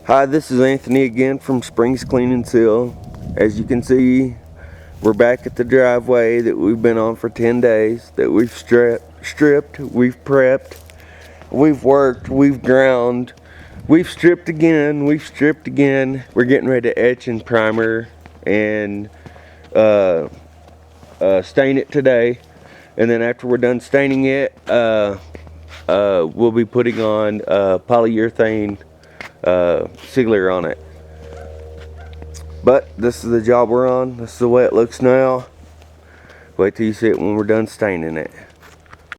Hi, this is Anthony again from Springs Clean and Seal. As you can see, we're back at the driveway that we've been on for 10 days, that we've stripped, we've prepped, we've worked, we've ground, we've stripped again, We're getting ready to etch and primer and stain it today. And then after we're done staining it, we'll be putting on polyurethane sealer on it. But this is the job we're on. This is the way it looks now. Wait till you see it when we're done staining it.